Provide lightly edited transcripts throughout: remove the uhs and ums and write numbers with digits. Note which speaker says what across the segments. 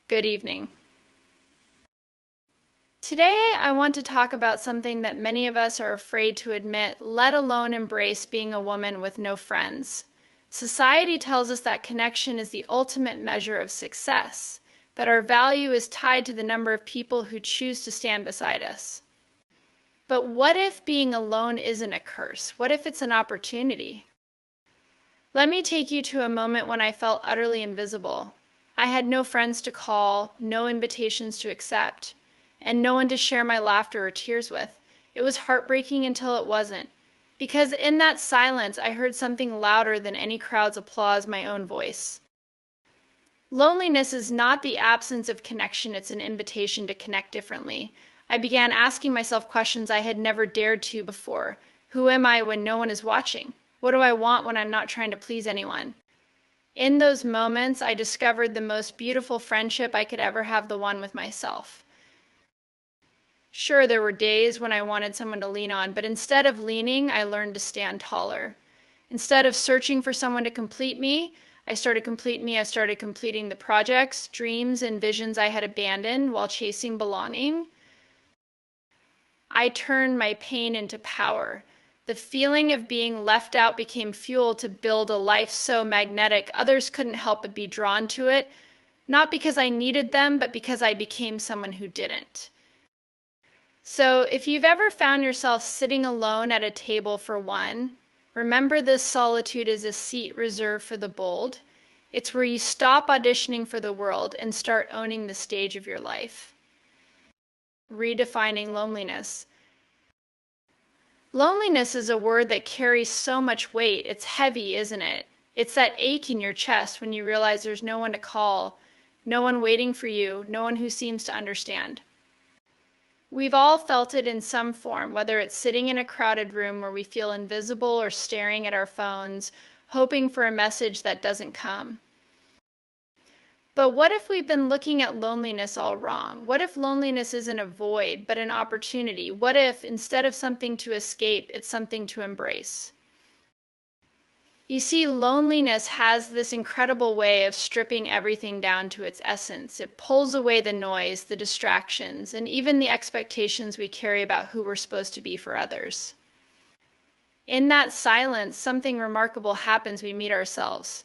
Speaker 1: Good evening. Today, I want to talk about something that many of us are afraid to admit, let alone embrace being a woman with no friends. Society tells us that connection is the ultimate measure of success, that our value is tied to the number of people who choose to stand beside us. But what if being alone isn't a curse? What if it's an opportunity? Let me take you to a moment when I felt utterly invisible. I had no friends to call, no invitations to accept, and no one to share my laughter or tears with. It was heartbreaking until it wasn't, because in that silence I heard something louder than any crowd's applause, my own voice. Loneliness is not the absence of connection, it's an invitation to connect differently. I began asking myself questions I had never dared to before. Who am I when no one is watching? What do I want when I'm not trying to please anyone? In those moments, I discovered the most beautiful friendship I could ever have, the one with myself. Sure, there were days when I wanted someone to lean on, but instead of leaning, I learned to stand taller. Instead of searching for someone to complete me, I started completing the projects, dreams, and visions I had abandoned while chasing belonging. I turned my pain into power. The feeling of being left out became fuel to build a life so magnetic others couldn't help but be drawn to it, not because I needed them, but because I became someone who didn't. So if you've ever found yourself sitting alone at a table for one, remember this solitude is a seat reserved for the bold. It's where you stop auditioning for the world and start owning the stage of your life. Redefining loneliness. Loneliness is a word that carries so much weight. It's heavy, isn't it? It's that ache in your chest when you realize there's no one to call, no one waiting for you, no one who seems to understand. We've all felt it in some form, whether it's sitting in a crowded room where we feel invisible or staring at our phones, hoping for a message that doesn't come. But what if we've been looking at loneliness all wrong? What if loneliness isn't a void, but an opportunity? What if, instead of something to escape, it's something to embrace? You see, loneliness has this incredible way of stripping everything down to its essence. It pulls away the noise, the distractions, and even the expectations we carry about who we're supposed to be for others. In that silence, something remarkable happens. We meet ourselves.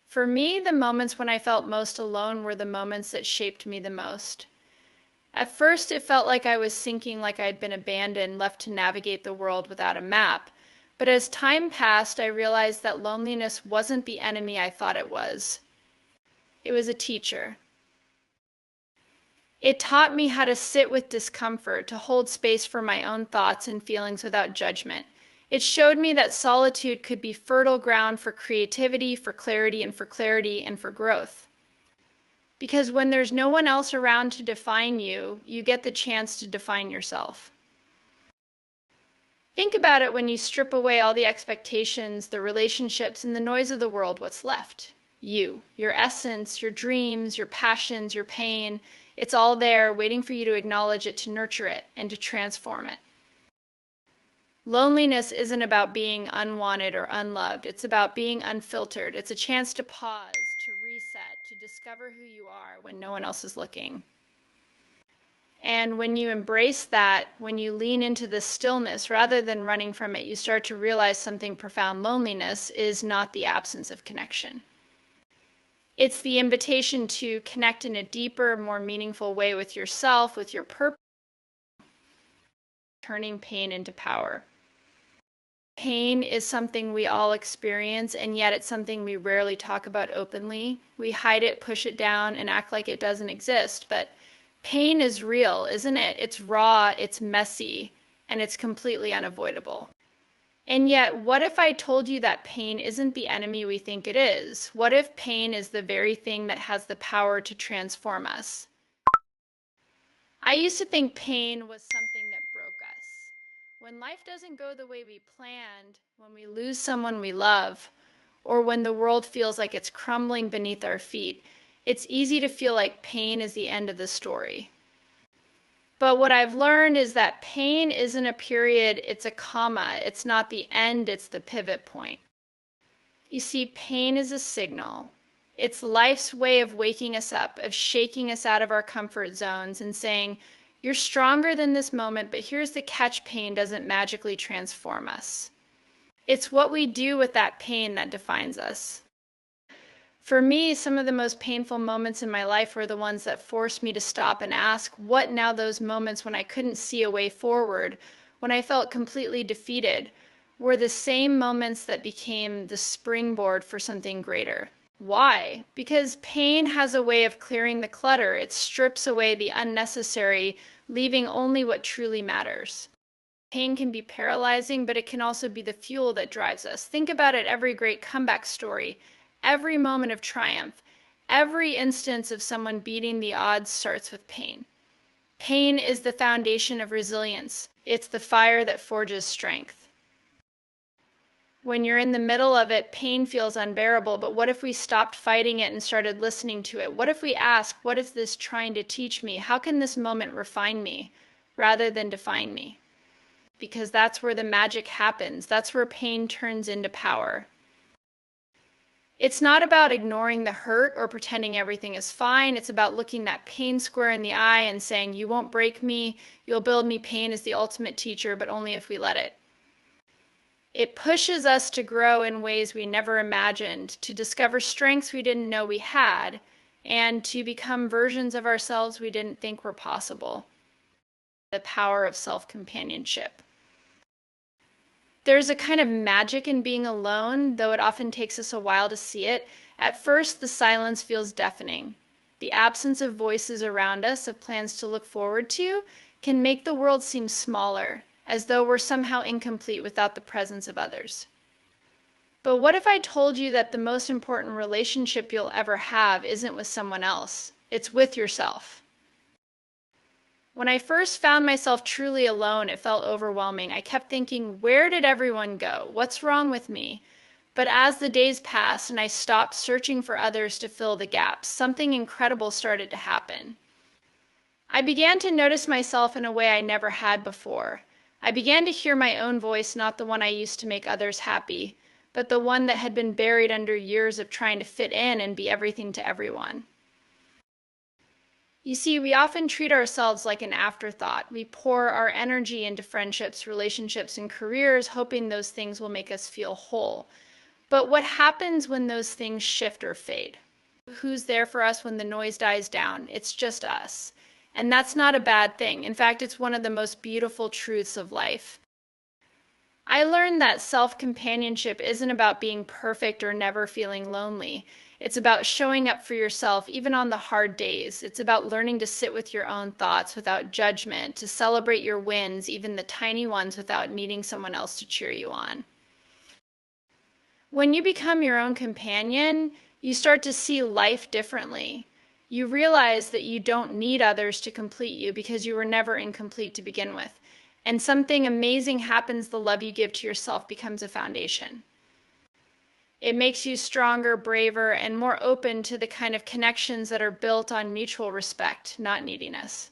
Speaker 1: For me, the moments when I felt most alone were the moments that shaped me the most. At first, it felt like I was sinking, like I'd been abandoned, left to navigate the world without a map. But as time passed, I realized that loneliness wasn't the enemy I thought it was. It was a teacher. It taught me how to sit with discomfort, to hold space for my own thoughts and feelings without judgment. It showed me that solitude could be fertile ground for creativity, for clarity, and for growth. Because when there's no one else around to define you, you get the chance to define yourself. Think about it. When you strip away all the expectations, the relationships, and the noise of the world, what's left? You, your essence, your dreams, your passions, your pain. It's all there waiting for you to acknowledge it, to nurture it, and to transform it. Loneliness isn't about being unwanted or unloved. It's about being unfiltered. It's a chance to pause, to reset, to discover who you are when no one else is looking. And when you embrace that, when you lean into the stillness rather than running from it, you start to realize something profound. Loneliness is not the absence of connection. It's the invitation to connect in a deeper, more meaningful way with yourself, with your purpose, turning pain into power. Pain is something we all experience, and yet it's something we rarely talk about openly. We hide it, push it down, and act like it doesn't exist, but pain is real, isn't it? It's raw, it's messy, and it's completely unavoidable. And yet, what if I told you that pain isn't the enemy we think it is? What if pain is the very thing that has the power to transform us? I used to think pain was something that broke us. When life doesn't go the way we planned, when we lose someone we love, or when the world feels like it's crumbling beneath our feet, it's easy to feel like pain is the end of the story. But what I've learned is that pain isn't a period, it's a comma. It's not the end, it's the pivot point. You see, pain is a signal. It's life's way of waking us up, of shaking us out of our comfort zones and saying, you're stronger than this moment, but here's the catch: pain doesn't magically transform us. It's what we do with that pain that defines us. For me, some of the most painful moments in my life were the ones that forced me to stop and ask, what now? Those moments when I couldn't see a way forward, when I felt completely defeated, were the same moments that became the springboard for something greater. Why? Because pain has a way of clearing the clutter. It strips away the unnecessary, leaving only what truly matters. Pain can be paralyzing, but it can also be the fuel that drives us. Think about it: every great comeback story, every moment of triumph, every instance of someone beating the odds starts with pain. Pain is the foundation of resilience. It's the fire that forges strength. When you're in the middle of it, pain feels unbearable, but what if we stopped fighting it and started listening to it? What if we asked, what is this trying to teach me? How can this moment refine me rather than define me? Because that's where the magic happens. That's where pain turns into power. It's not about ignoring the hurt or pretending everything is fine. It's about looking that pain square in the eye and saying, you won't break me, you'll build me. Pain is the ultimate teacher, but only if we let it. It pushes us to grow in ways we never imagined, to discover strengths we didn't know we had, and to become versions of ourselves we didn't think were possible. The power of self-companionship. There's a kind of magic in being alone, though it often takes us a while to see it. At first, the silence feels deafening. The absence of voices around us, of plans to look forward to, can make the world seem smaller, as though we're somehow incomplete without the presence of others. But what if I told you that the most important relationship you'll ever have isn't with someone else? It's with yourself. When I first found myself truly alone, it felt overwhelming. I kept thinking, where did everyone go? What's wrong with me? But as the days passed and I stopped searching for others to fill the gaps, something incredible started to happen. I began to notice myself in a way I never had before. I began to hear my own voice, not the one I used to make others happy, but the one that had been buried under years of trying to fit in and be everything to everyone. You see, we often treat ourselves like an afterthought. We pour our energy into friendships, relationships, and careers, hoping those things will make us feel whole. But what happens when those things shift or fade? Who's there for us when the noise dies down? It's just us. And that's not a bad thing. In fact, it's one of the most beautiful truths of life. I learned that self-companionship isn't about being perfect or never feeling lonely. It's about showing up for yourself even on the hard days. It's about learning to sit with your own thoughts without judgment, to celebrate your wins, even the tiny ones, without needing someone else to cheer you on. When you become your own companion, you start to see life differently. You realize that you don't need others to complete you because you were never incomplete to begin with. And something amazing happens. The love you give to yourself becomes a foundation. It makes you stronger, braver, and more open to the kind of connections that are built on mutual respect, not neediness.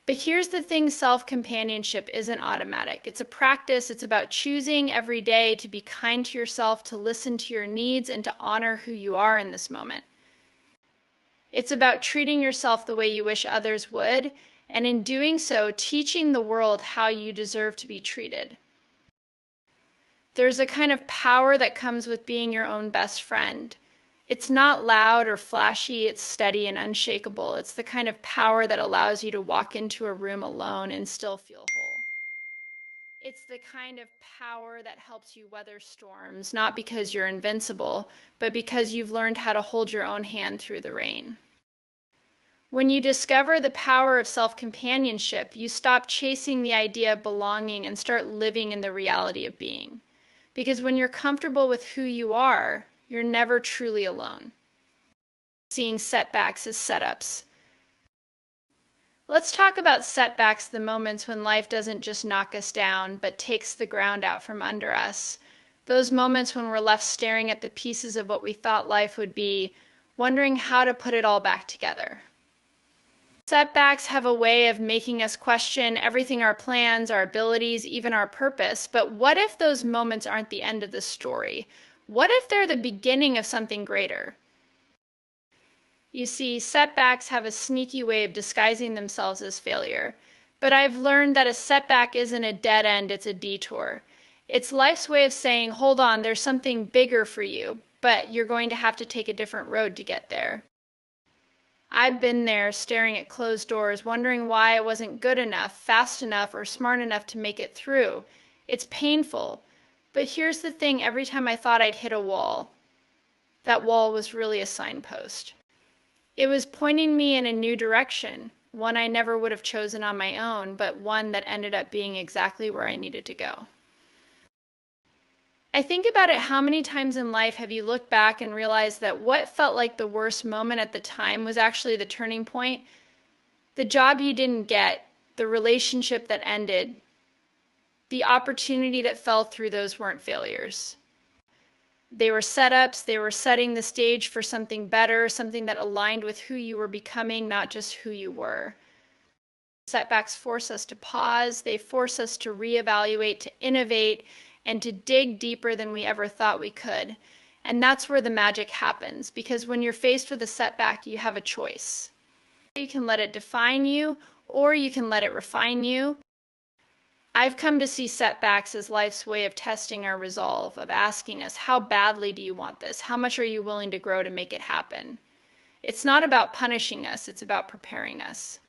Speaker 1: But here's the thing: self-companionship isn't automatic. It's a practice. It's about choosing every day to be kind to yourself, to listen to your needs, and to honor who you are in this moment. It's about treating yourself the way you wish others would, and in doing so, teaching the world how you deserve to be treated. There's a kind of power that comes with being your own best friend. It's not loud or flashy, it's steady and unshakable. It's the kind of power that allows you to walk into a room alone and still feel whole. It's the kind of power that helps you weather storms, not because you're invincible, but because you've learned how to hold your own hand through the rain. When you discover the power of self-companionship, you stop chasing the idea of belonging and start living in the reality of being. Because when you're comfortable with who you are, you're never truly alone. Seeing setbacks as setups. Let's talk about setbacks, the moments when life doesn't just knock us down, but takes the ground out from under us. Those moments when we're left staring at the pieces of what we thought life would be, wondering how to put it all back together. Setbacks have a way of making us question everything: our plans, our abilities, even our purpose. But what if those moments aren't the end of the story? What if they're the beginning of something greater? You see, setbacks have a sneaky way of disguising themselves as failure. But I've learned that a setback isn't a dead end, it's a detour. It's life's way of saying, hold on, there's something bigger for you, but you're going to have to take a different road to get there. I've been there staring at closed doors, wondering why I wasn't good enough, fast enough, or smart enough to make it through. It's painful. But here's the thing, every time I thought I'd hit a wall, that wall was really a signpost. It was pointing me in a new direction, one I never would have chosen on my own, but one that ended up being exactly where I needed to go. I think about it, how many times in life have you looked back and realized that what felt like the worst moment at the time was actually the turning point? The job you didn't get, the relationship that ended, the opportunity that fell through, those weren't failures. They were setups, they were setting the stage for something better, something that aligned with who you were becoming, not just who you were. Setbacks force us to pause, they force us to reevaluate, to innovate, and to dig deeper than we ever thought we could. And that's where the magic happens, because when you're faced with a setback, you have a choice. You can let it define you, or you can let it refine you. I've come to see setbacks as life's way of testing our resolve, of asking us, how badly do you want this? How much are you willing to grow to make it happen? It's not about punishing us, it's about preparing us.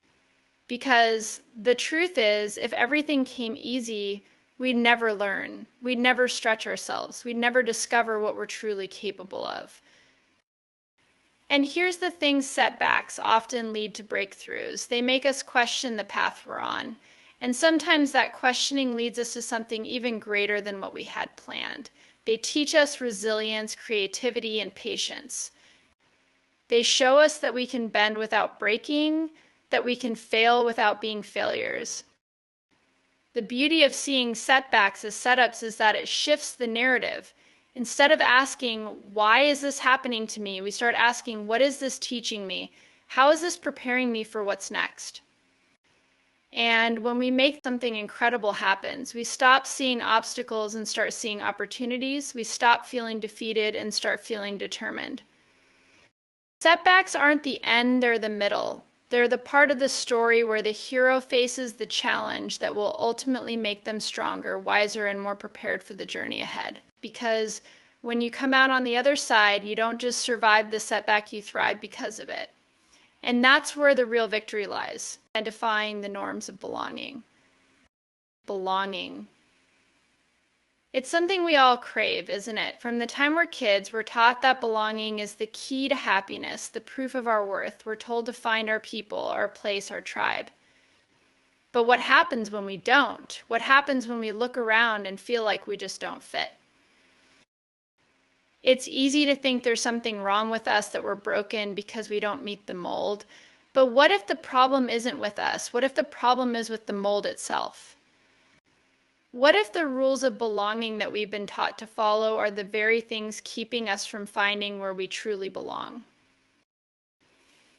Speaker 1: Because the truth is, if everything came easy, we'd never learn. We'd never stretch ourselves. We'd never discover what we're truly capable of. And here's the thing, setbacks often lead to breakthroughs. They make us question the path we're on. And sometimes that questioning leads us to something even greater than what we had planned. They teach us resilience, creativity, and patience. They show us that we can bend without breaking, that we can fail without being failures. The beauty of seeing setbacks as setups is that it shifts the narrative. Instead of asking, why is this happening to me? We start asking, what is this teaching me? How is this preparing me for what's next? And when we make something incredible happen, we stop seeing obstacles and start seeing opportunities. We stop feeling defeated and start feeling determined. Setbacks aren't the end, they're the middle. They're the part of the story where the hero faces the challenge that will ultimately make them stronger, wiser, and more prepared for the journey ahead. Because when you come out on the other side, you don't just survive the setback, you thrive because of it. And that's where the real victory lies, identifying the norms of belonging. Belonging. It's something we all crave, isn't it? From the time we're kids, we're taught that belonging is the key to happiness, the proof of our worth. We're told to find our people, our place, our tribe. But what happens when we don't? What happens when we look around and feel like we just don't fit? It's easy to think there's something wrong with us, that we're broken because we don't meet the mold. But what if the problem isn't with us? What if the problem is with the mold itself? What if the rules of belonging that we've been taught to follow are the very things keeping us from finding where we truly belong?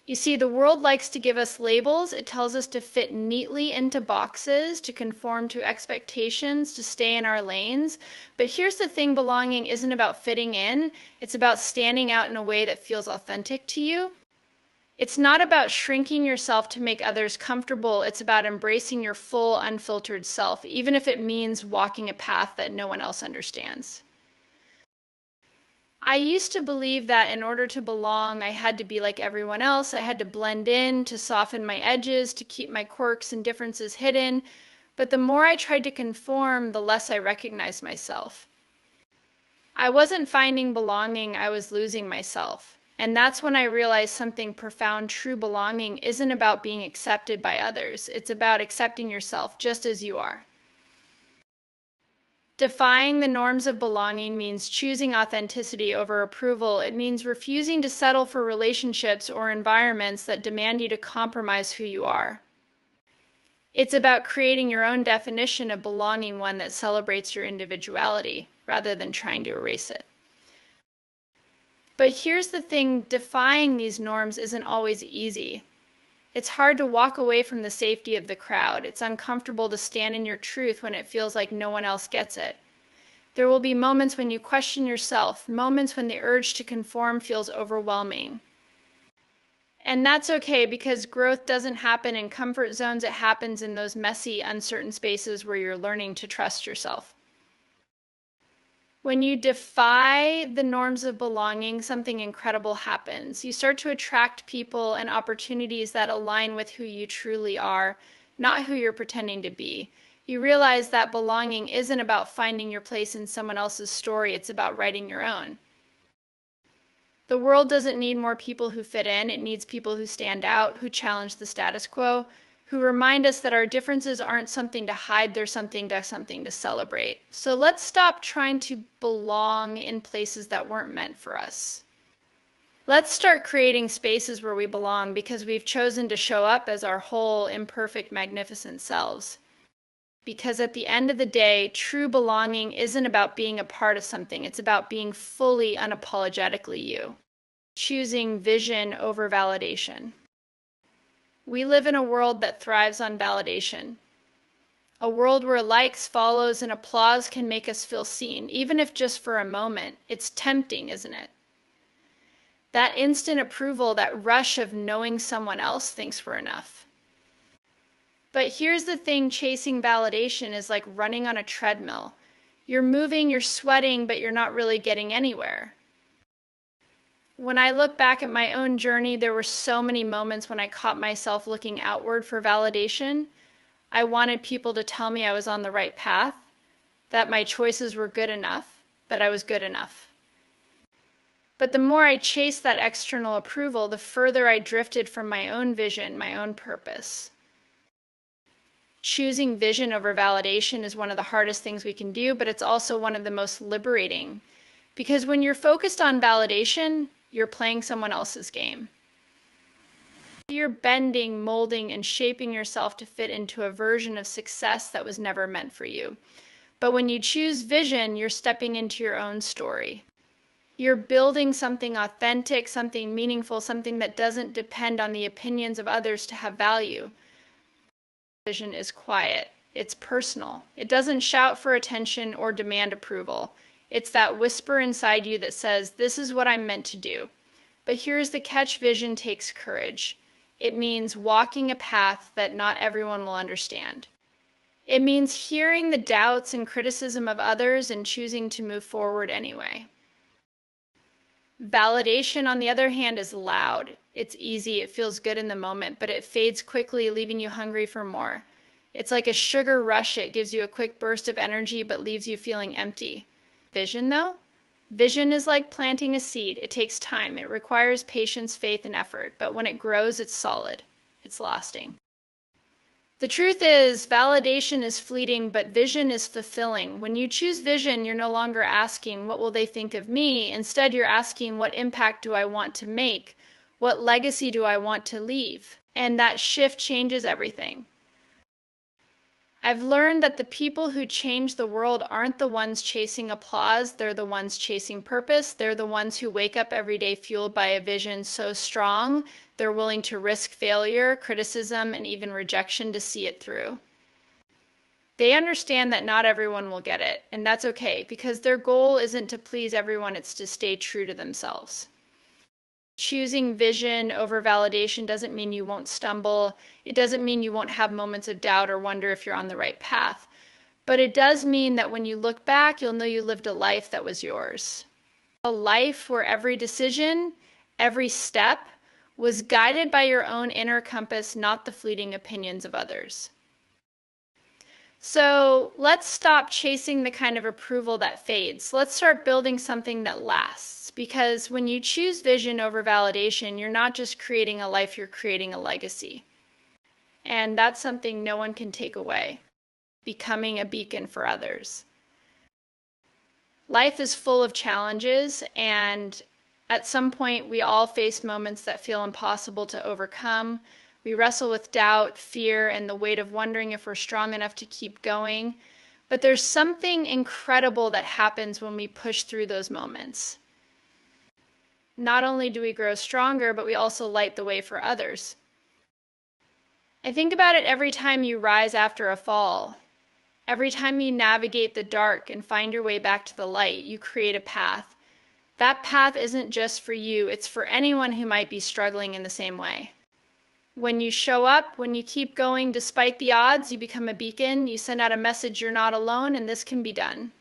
Speaker 1: You see, the world likes to give us labels. It tells us to fit neatly into boxes, to conform to expectations, to stay in our lanes. But here's the thing, belonging isn't about fitting in. It's about standing out in a way that feels authentic to you. It's not about shrinking yourself to make others comfortable. It's about embracing your full, unfiltered self, even if it means walking a path that no one else understands. I used to believe that in order to belong, I had to be like everyone else. I had to blend in, to soften my edges, to keep my quirks and differences hidden. But the more I tried to conform, the less I recognized myself. I wasn't finding belonging, I was losing myself. And that's when I realized something profound. True belonging isn't about being accepted by others. It's about accepting yourself just as you are. Defying the norms of belonging means choosing authenticity over approval. It means refusing to settle for relationships or environments that demand you to compromise who you are. It's about creating your own definition of belonging, one that celebrates your individuality rather than trying to erase it. But here's the thing, defying these norms isn't always easy. It's hard to walk away from the safety of the crowd. It's uncomfortable to stand in your truth when it feels like no one else gets it. There will be moments when you question yourself, moments when the urge to conform feels overwhelming. And that's okay, because growth doesn't happen in comfort zones. It happens in those messy, uncertain spaces where you're learning to trust yourself. When you defy the norms of belonging, something incredible happens. You start to attract people and opportunities that align with who you truly are, not who you're pretending to be. You realize that belonging isn't about finding your place in someone else's story, it's about writing your own. The world doesn't need more people who fit in. It needs people who stand out, who challenge the status quo, who remind us that our differences aren't something to hide, they're something to celebrate. So let's stop trying to belong in places that weren't meant for us. Let's start creating spaces where we belong, because we've chosen to show up as our whole, imperfect, magnificent selves. Because at the end of the day, true belonging isn't about being a part of something. It's about being fully, unapologetically you. Choosing vision over validation. We live in a world that thrives on validation. A world where likes, follows, and applause can make us feel seen, even if just for a moment. It's tempting, isn't it? That instant approval, that rush of knowing someone else thinks we're enough. But here's the thing, chasing validation is like running on a treadmill. You're moving, you're sweating, but you're not really getting anywhere. When I look back at my own journey, there were so many moments when I caught myself looking outward for validation. I wanted people to tell me I was on the right path, that my choices were good enough, that I was good enough. But the more I chased that external approval, the further I drifted from my own vision, my own purpose. Choosing vision over validation is one of the hardest things we can do, but it's also one of the most liberating. Because when you're focused on validation, you're playing someone else's game. You're bending, molding, and shaping yourself to fit into a version of success that was never meant for you. But when you choose vision, you're stepping into your own story. You're building something authentic, something meaningful, something that doesn't depend on the opinions of others to have value. Vision is quiet. It's personal. It doesn't shout for attention or demand approval. It's that whisper inside you that says, this is what I'm meant to do. But here's the catch, vision takes courage. It means walking a path that not everyone will understand. It means hearing the doubts and criticism of others and choosing to move forward anyway. Validation, on the other hand, is loud. It's easy, it feels good in the moment, but it fades quickly, leaving you hungry for more. It's like a sugar rush. It gives you a quick burst of energy, but leaves you feeling empty. Vision, though? Vision is like planting a seed. It takes time. It requires patience, faith, and effort. But when it grows, it's solid. It's lasting. The truth is, validation is fleeting, but vision is fulfilling. When you choose vision, you're no longer asking, what will they think of me? Instead, you're asking, what impact do I want to make? What legacy do I want to leave? And that shift changes everything. I've learned that the people who change the world aren't the ones chasing applause. They're the ones chasing purpose. They're the ones who wake up every day fueled by a vision so strong, they're willing to risk failure, criticism, and even rejection to see it through. They understand that not everyone will get it, and that's okay, because their goal isn't to please everyone, it's to stay true to themselves. Choosing vision over validation doesn't mean you won't stumble. It doesn't mean you won't have moments of doubt or wonder if you're on the right path. But it does mean that when you look back, you'll know you lived a life that was yours. A life where every decision, every step, was guided by your own inner compass, not the fleeting opinions of others. So let's stop chasing the kind of approval that fades. Let's start building something that lasts. Because when you choose vision over validation, you're not just creating a life, you're creating a legacy. And that's something no one can take away. Becoming a beacon for others. Life is full of challenges, and at some point we all face moments that feel impossible to overcome. We wrestle with doubt, fear, and the weight of wondering if we're strong enough to keep going. But there's something incredible that happens when we push through those moments. Not only do we grow stronger, but we also light the way for others. I think about it every time you rise after a fall. Every time you navigate the dark and find your way back to the light, you create a path. That path isn't just for you, it's for anyone who might be struggling in the same way. When you show up, when you keep going despite the odds, you become a beacon, you send out a message you're not alone, and this can be done.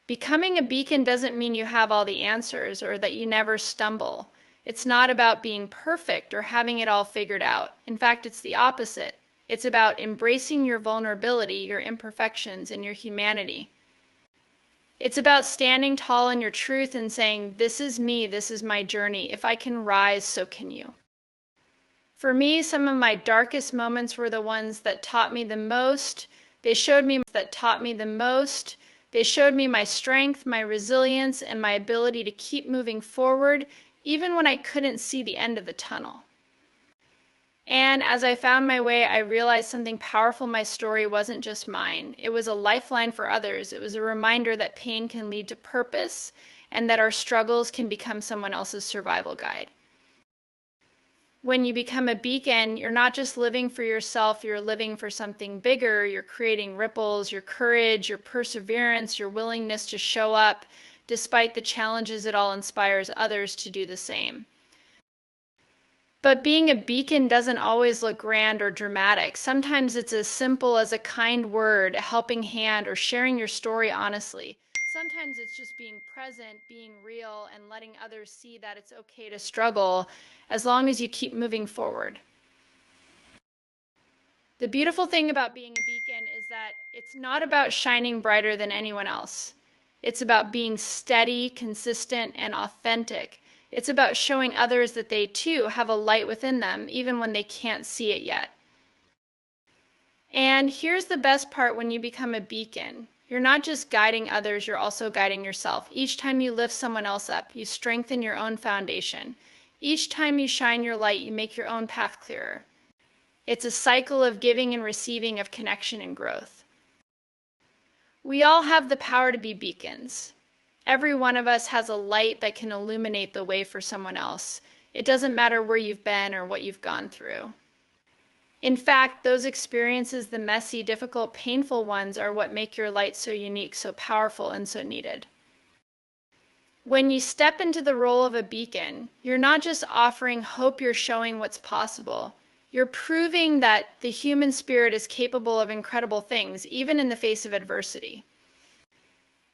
Speaker 1: Becoming a beacon doesn't mean you have all the answers or that you never stumble. It's not about being perfect or having it all figured out. In fact, it's the opposite. It's about embracing your vulnerability, your imperfections, and your humanity. It's about standing tall in your truth and saying, this is me, this is my journey. If I can rise, so can you. For me, some of my darkest moments were the ones that taught me the most. They showed me my strength, my resilience, and my ability to keep moving forward, even when I couldn't see the end of the tunnel. And as I found my way, I realized something powerful. My story wasn't just mine. It was a lifeline for others. It was a reminder that pain can lead to purpose and that our struggles can become someone else's survival guide. When you become a beacon, you're not just living for yourself, you're living for something bigger. You're creating ripples, your courage, your perseverance, your willingness to show up despite the challenges. It all inspires others to do the same. But being a beacon doesn't always look grand or dramatic. Sometimes it's as simple as a kind word, a helping hand, or sharing your story honestly. Sometimes it's just being present, being real, and letting others see that it's okay to struggle as long as you keep moving forward. The beautiful thing about being a beacon is that it's not about shining brighter than anyone else. It's about being steady, consistent, and authentic. It's about showing others that they too have a light within them, even when they can't see it yet. And here's the best part when you become a beacon. You're not just guiding others, you're also guiding yourself. Each time you lift someone else up, you strengthen your own foundation. Each time you shine your light, you make your own path clearer. It's a cycle of giving and receiving, of connection and growth. We all have the power to be beacons. Every one of us has a light that can illuminate the way for someone else. It doesn't matter where you've been or what you've gone through. In fact, those experiences, the messy, difficult, painful ones, are what make your light so unique, so powerful, and so needed. When you step into the role of a beacon, you're not just offering hope, you're showing what's possible. You're proving that the human spirit is capable of incredible things, even in the face of adversity.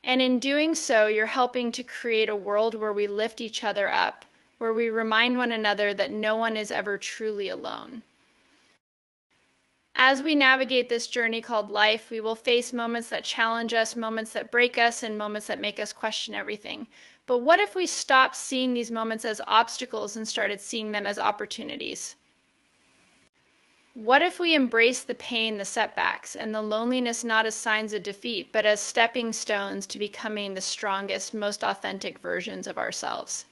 Speaker 1: And in doing so, you're helping to create a world where we lift each other up, where we remind one another that no one is ever truly alone. As we navigate this journey called life, we will face moments that challenge us, moments that break us, and moments that make us question everything. But what if we stopped seeing these moments as obstacles and started seeing them as opportunities? What if we embrace the pain, the setbacks, and the loneliness not as signs of defeat, but as stepping stones to becoming the strongest, most authentic versions of ourselves?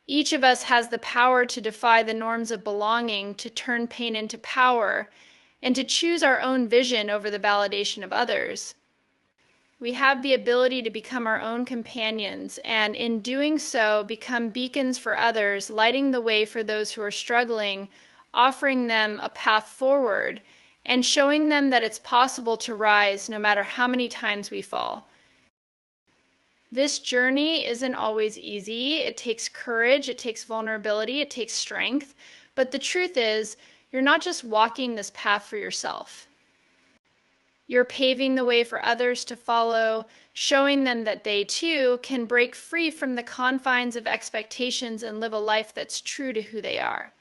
Speaker 1: Each of us has the power to defy the norms of belonging, to turn pain into power, and to choose our own vision over the validation of others. We have the ability to become our own companions, and in doing so, become beacons for others, lighting the way for those who are struggling, offering them a path forward, and showing them that it's possible to rise no matter how many times we fall. This journey isn't always easy. It takes courage, it takes vulnerability, it takes strength. But the truth is, you're not just walking this path for yourself. You're paving the way for others to follow, showing them that they too can break free from the confines of expectations and live a life that's true to who they are.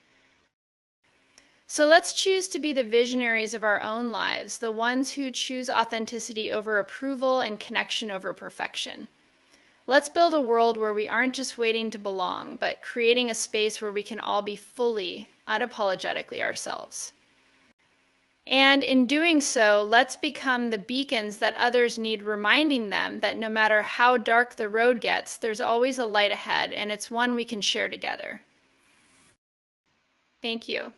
Speaker 1: So let's choose to be the visionaries of our own lives, the ones who choose authenticity over approval and connection over perfection. Let's build a world where we aren't just waiting to belong, but creating a space where we can all be fully, unapologetically ourselves. And in doing so, let's become the beacons that others need, reminding them that no matter how dark the road gets, there's always a light ahead, and it's one we can share together. Thank you.